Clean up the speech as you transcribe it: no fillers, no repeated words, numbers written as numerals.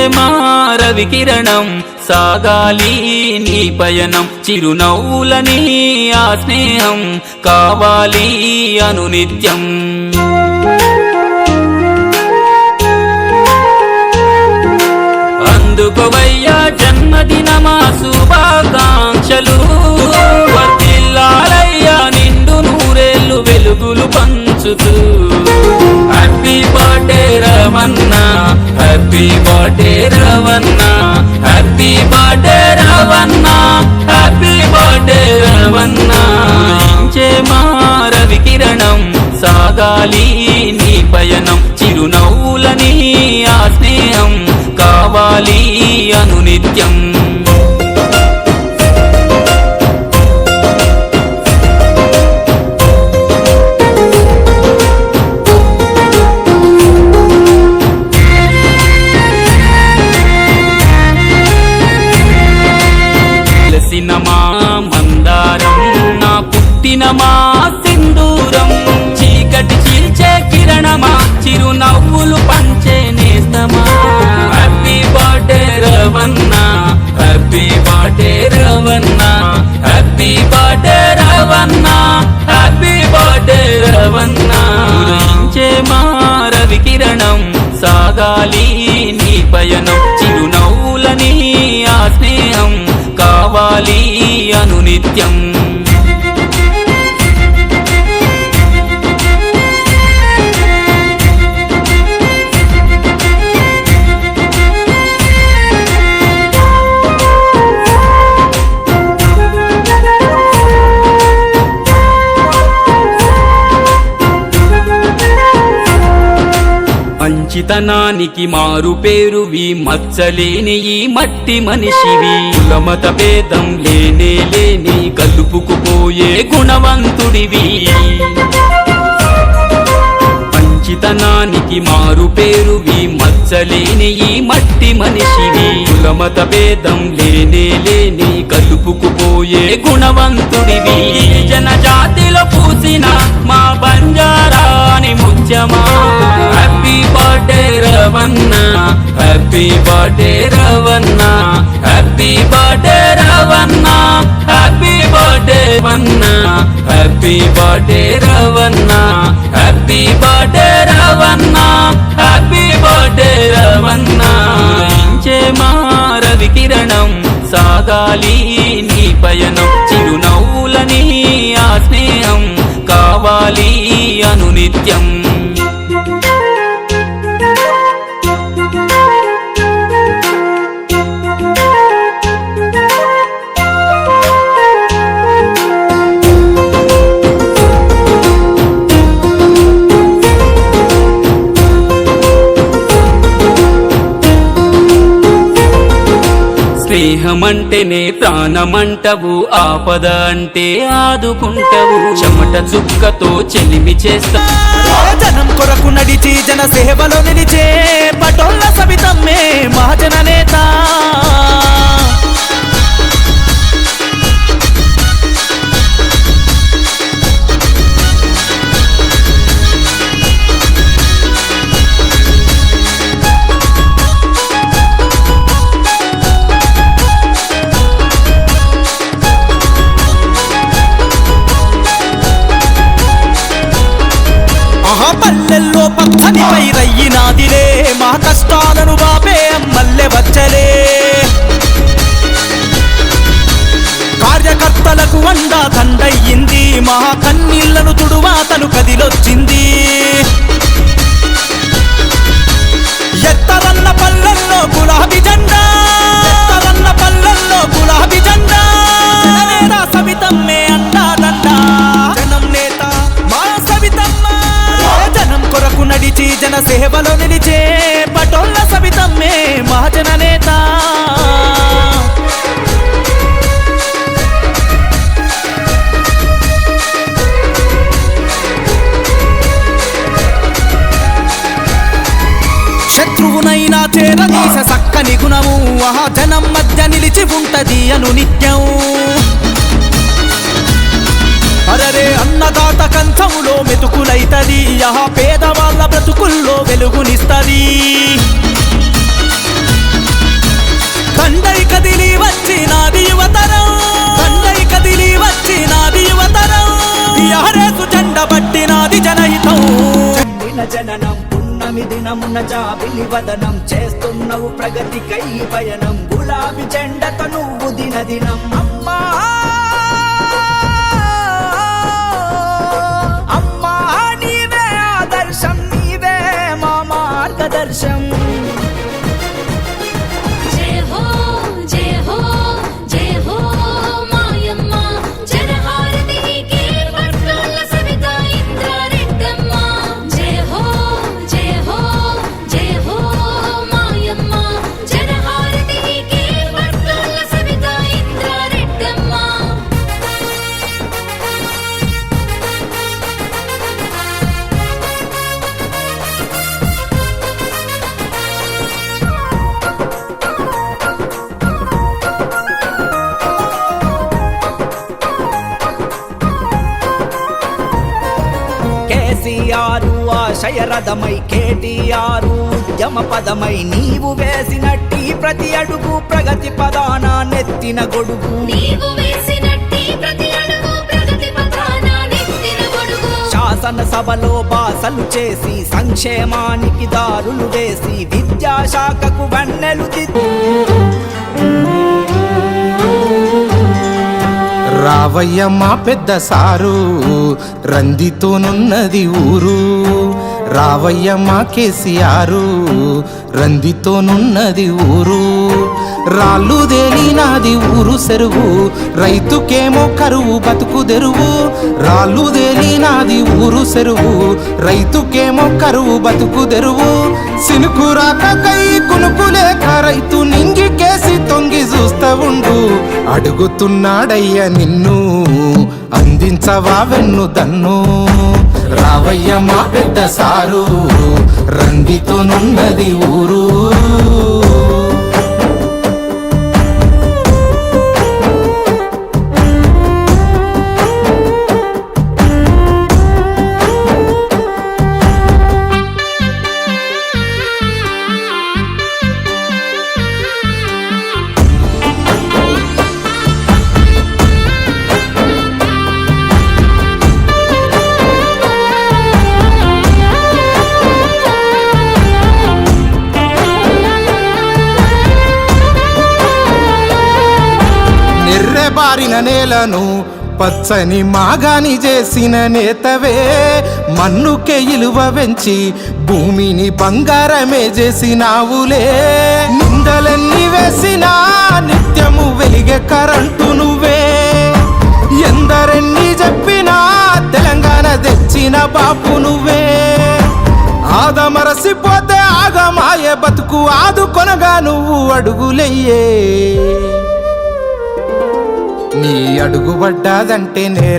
మా రవికిరణం సాగాలి నీ పయనం చిరునవ్వులని ఆ స్నేహం కావాలి అనునిత్యం అందుకోవయ్యా జన్మదినమా శుభాకాంక్షలు వర్ధిల్లాలయ్యా నిండు నూరేళ్ళు వెలుగులు పంచుతూ happy birthday Ravanna happy birthday Ravanna happy birthday Ravanna happy birthday Ravanna మా రవికిరణం సాగాలి నీ పయనం చిరునవ్వులని ఆ స్నేహం కావాలి అనునిత్యం సినమా మందారం నా పుట్టినమా సింధూరం చీకటి చీల్చే కిరణమా చిరునవ్వులు పంచే నేస్తమా happy birthday Ravanna happy birthday Ravanna happy birthday Ravanna happy birthday Ravanna మా రవికిరణం సాగాలి నీ పయనం చిరునవ్వులని ఆ స్నేహం కావాలి అనునిత్యం మంచితనానికి మారు పేరువి మచ్చలేని ఈ మట్టి మనిషివి కులమత భేదం లేనే లేని కలుపుకుపోయే గుణవంతుడివి మంచితనానికి మారు పేరువి మచ్చలేని ఈ మట్టి మనిషివి కులమత భేదం లేనే లేని కలుపుకుపోయే గుణవంతుడివి జనజాతిలో పూసిన మా బంజారాని ముత్యమా happy birthday Ravanna happy birthday Ravanna happy birthday Ravanna happy birthday Ravanna happy birthday Ravanna happy birthday Ravanna happy birthday Ravanna మా రవికిరణం సాగాలి నీ పయనం చిరునవ్వులని ఆ స్నేహం కావాలి అనునిత్యం స్నేహమంటేనే ప్రాణమంటవు ఆపద అంటే ఆదుకుంటవు చెమట చుక్కతో చెలిమి చేస్తా జనం కొరకు నడిచి జన సేవలో నిలిచే పటోళ్ళ సవితమ్మే మహాజన నేత పల్లెల్లో పచ్చని పైరయ్యినాదిలే మా కష్టాలను బాపే అమ్మల్లె వచ్చలే కార్యకర్తలకు అండా దండయ్యింది మా కన్నీళ్లను తుడువా తను కదిలొచ్చింది ఎత్తరన్న పల్లెల్లో గులాబీ జెండా ఎత్తరన్న పల్లెల్లో గులాబీ జెండా సవితమ్మే అండా దండా జనం నేత మా సవితమ్మ జనం కొరకు నడిచి జన సేవలో నిలిచే పటోళ్ళ సవితమ్మే మహాజన నేత శత్రువునైనా చేరదీస సక్కని గుణము జనం మధ్య నిలిచి ఉంటది అను నిత్యం అరరే అన్నదాత కంచములో మెతుకులైతది పేదవాళ్ళ బ్రతుకుల్లో వెలుగునిస్తది దండై కదిలి వచ్చినాది యువతరం, దండై కదిలి వచ్చినాది యువతరం, టిఆర్ఎస్ జెండ పట్టినాది జనహితం. జననం పున్నమి దినమున జాబిలి వదనం చేస్తున్నావు ప్రగతికై పయనం, గులాబీ జెండతో నువ్వు దినదినం. అమ్మా అమ్మా నీవే ఆదర్శం, నీవే మా మార్గదర్శం. జయ హో జయ హో జయ హో మాయమ్మ, జనహారతి నీకే పట్నాల సవిత ఇంద్రారెడ్డమ్మ. జయ హో జయ హో జయ హో మాయమ్మ, జనహారతి నీకే పట్నాల సవిత ఇంద్రారెడ్డమ్మ. కేసీఆర్ ఆశయరథమై, కేటీఆర్ ఉద్యమ పదమై, నీవు వేసినట్టి ప్రతి అడుగు ప్రగతి పదాన నెత్తిన గొడుగు. నీవు వేసినట్టి ప్రతి అడుగు ప్రగతి పథాన నెత్తిన గొడుగు. శాసనసభలో బాసలు చేసి, సంక్షేమానికి దారులు వేసి, విద్యాశాఖకు వన్నెలు రావయ్య మా పెద్ద సారు, రందితోనున్నది ఊరు. రావయ్య మా కేసీఆరు, రందితోనున్నది ఊరు. రాళ్ళు దేలినాది ఊరు సెరువు, రైతుకేమో కరువు బతుకు తెరువు. రాళ్ళు దేలినాది ఊరు సెరువు, రైతుకేమో కరువు బతుకు తెరువు. సినుకు రాకై కునుకు లేక రైతు నింగికేసి తొంగి చూస్తా ఉండు. అడుగుతున్నాడయ్య నిన్ను, అందించవా వెన్ను దన్ను. రావయ్య మా పెద్ద సారు, రందితోనున్నది ఊరు. బారిన నేలను పచ్చని మాగాని చేసిన నేతవే, మన్నుకే ఇలువ వెంచి భూమిని బంగారమే చేసినావులే. నిందలన్నీ వేసినా నిత్యము వెలిగే కరెంటు నువ్వే. ఎందరెన్ని చెప్పినా తెలంగాణ తెచ్చిన బాపు నువ్వే. ఆదమరసిపోతే ఆగమాయే బతుకు ఆదుకొనగా నువ్వు అడుగులయ్యే. నీ అడుగు పడ్డాదంటే